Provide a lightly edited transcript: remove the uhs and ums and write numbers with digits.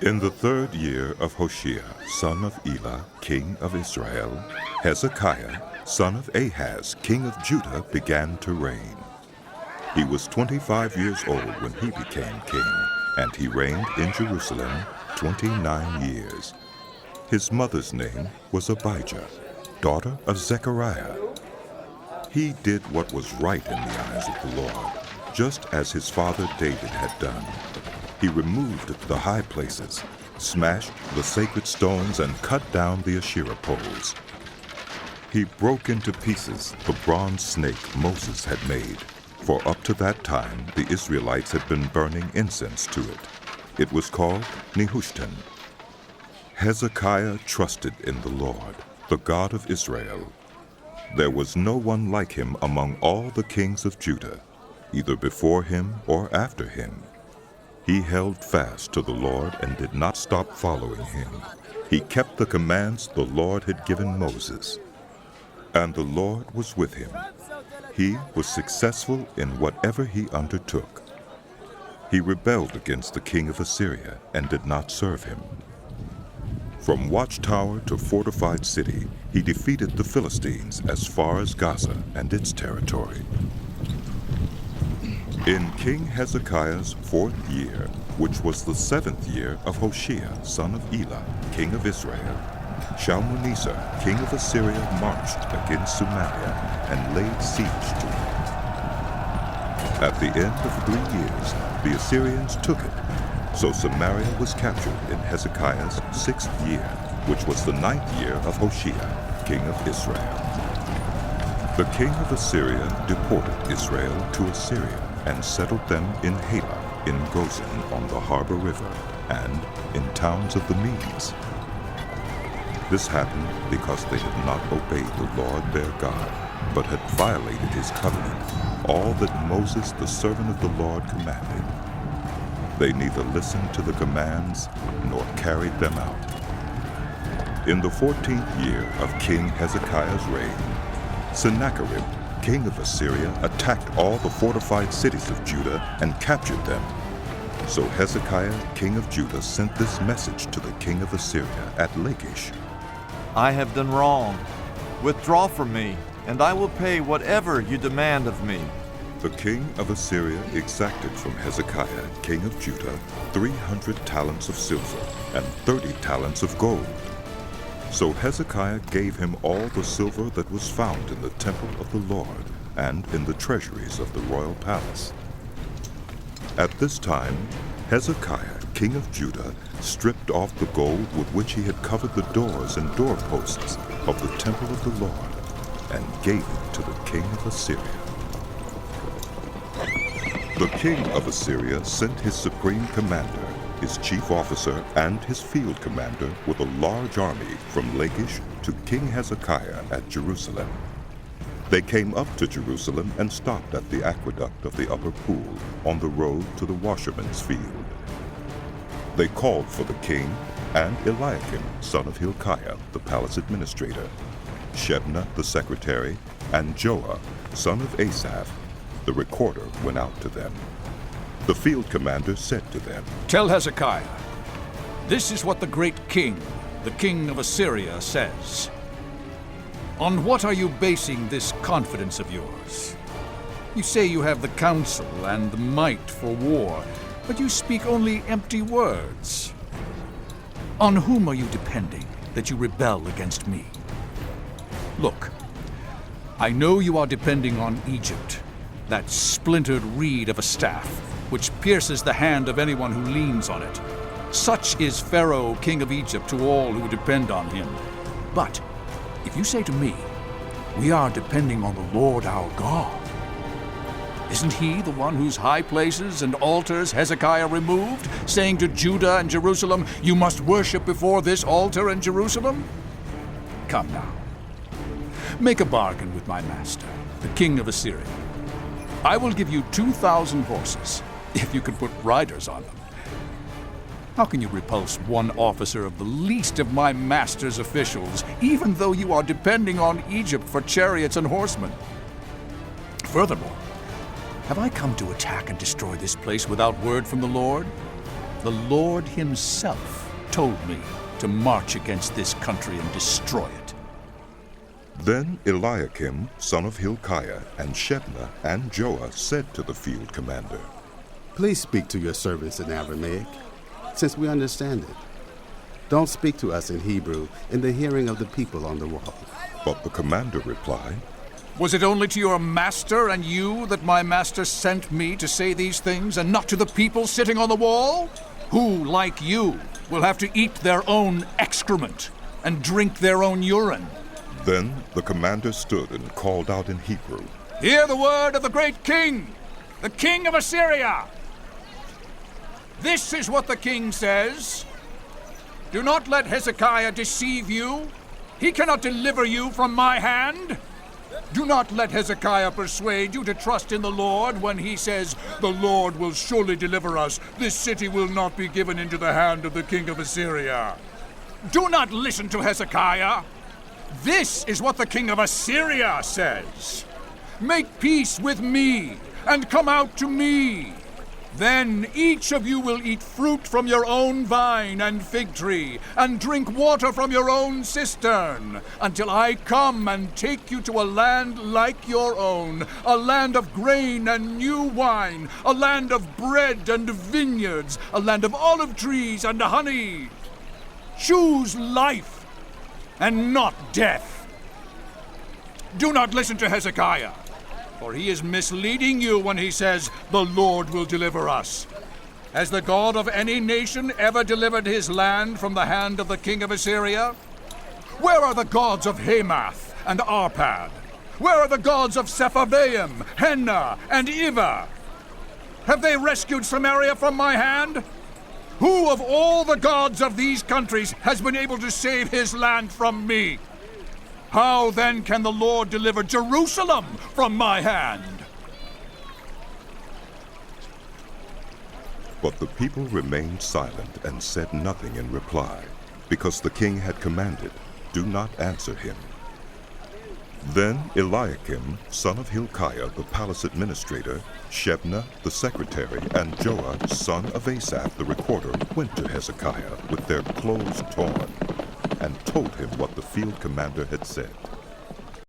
In the 3rd year of Hoshea, son of Elah, king of Israel, Hezekiah, son of Ahaz, king of Judah, began to reign. He was 25 years old when he became king, and he reigned in Jerusalem 29 years. His mother's name was Abijah, daughter of Zechariah. He did what was right in the eyes of the Lord, just as his father David had done. He removed the high places, smashed the sacred stones, and cut down the Asherah poles. He broke into pieces the bronze snake Moses had made, for up to that time the Israelites had been burning incense to it. It was called Nehushtan. Hezekiah trusted in the Lord, the God of Israel. There was no one like him among all the kings of Judah, either before him or after him. He held fast to the Lord and did not stop following him. He kept the commands the Lord had given Moses. And the Lord was with him. He was successful in whatever he undertook. He rebelled against the king of Assyria and did not serve him. From watchtower to fortified city, he defeated the Philistines as far as Gaza and its territory. In King Hezekiah's 4th year, which was the 7th year of Hoshea, son of Elah, king of Israel, Shalmaneser, king of Assyria, marched against Samaria and laid siege to it. At the end of 3 years, the Assyrians took it. So Samaria was captured in Hezekiah's 6th year, which was the 9th year of Hoshea, king of Israel. The king of Assyria deported Israel to Assyria and settled them in Halah, in Gozan on the harbor river, and in towns of the Medes. This happened because they had not obeyed the Lord their God, but had violated his covenant, all that Moses the servant of the Lord commanded. They neither listened to the commands nor carried them out. In the 14th year of King Hezekiah's reign, Sennacherib, king of Assyria, attacked all the fortified cities of Judah and captured them. So Hezekiah, king of Judah, sent this message to the king of Assyria at Lachish. I have done wrong. Withdraw from me, and I will pay whatever you demand of me. The king of Assyria exacted from Hezekiah, king of Judah, 300 talents of silver and 30 talents of gold. So Hezekiah gave him all the silver that was found in the temple of the Lord and in the treasuries of the royal palace. At this time, Hezekiah, king of Judah, stripped off the gold with which he had covered the doors and doorposts of the temple of the Lord and gave it to the king of Assyria. The king of Assyria sent his supreme commander, his chief officer, and his field commander with a large army from Lachish to King Hezekiah at Jerusalem. They came up to Jerusalem and stopped at the aqueduct of the upper pool on the road to the washerman's field. They called for the king and Eliakim, son of Hilkiah, the palace administrator, Shebna, the secretary, and Joah, son of Asaph, the recorder, went out to them. The field commander said to them, "Tell Hezekiah, this is what the great king, the king of Assyria, says. On what are you basing this confidence of yours? You say you have the counsel and the might for war, but you speak only empty words. On whom are you depending that you rebel against me? Look, I know you are depending on Egypt, that splintered reed of a staff, which pierces the hand of anyone who leans on it. Such is Pharaoh, king of Egypt, to all who depend on him. But if you say to me, we are depending on the Lord our God, isn't he the one whose high places and altars Hezekiah removed, saying to Judah and Jerusalem, you must worship before this altar in Jerusalem? Come now, make a bargain with my master, the king of Assyria. I will give you 2,000 horses, if you can put riders on them. How can you repulse one officer of the least of my master's officials, even though you are depending on Egypt for chariots and horsemen? Furthermore, have I come to attack and destroy this place without word from the Lord? The Lord himself told me to march against this country and destroy it. Then Eliakim, son of Hilkiah, and Shebna and Joah said to the field commander, Please speak to your servants in Aramaic, since we understand it. Don't speak to us in Hebrew in the hearing of the people on the wall. But the commander replied, Was it only to your master and you that my master sent me to say these things, and not to the people sitting on the wall? Who, like you, will have to eat their own excrement and drink their own urine? Then the commander stood and called out in Hebrew, Hear the word of the great king, the king of Assyria! This is what the king says. Do not let Hezekiah deceive you. He cannot deliver you from my hand. Do not let Hezekiah persuade you to trust in the Lord when he says, The Lord will surely deliver us. This city will not be given into the hand of the king of Assyria. Do not listen to Hezekiah. This is what the king of Assyria says. Make peace with me and come out to me. Then each of you will eat fruit from your own vine and fig tree, and drink water from your own cistern, until I come and take you to a land like your own, a land of grain and new wine, a land of bread and vineyards, a land of olive trees and honey. Choose life and not death. Do not listen to Hezekiah, for he is misleading you when he says, The Lord will deliver us. Has the God of any nation ever delivered his land from the hand of the king of Assyria? Where are the gods of Hamath and Arpad? Where are the gods of Sepharvaim, Henna, and Ivah? Have they rescued Samaria from my hand? Who of all the gods of these countries has been able to save his land from me? How then can the Lord deliver Jerusalem from my hand? But the people remained silent and said nothing in reply, because the king had commanded, Do not answer him. Then Eliakim, son of Hilkiah, the palace administrator, Shebna, the secretary, and Joah, son of Asaph, the recorder, went to Hezekiah with their clothes torn, and told him what the field commander had said.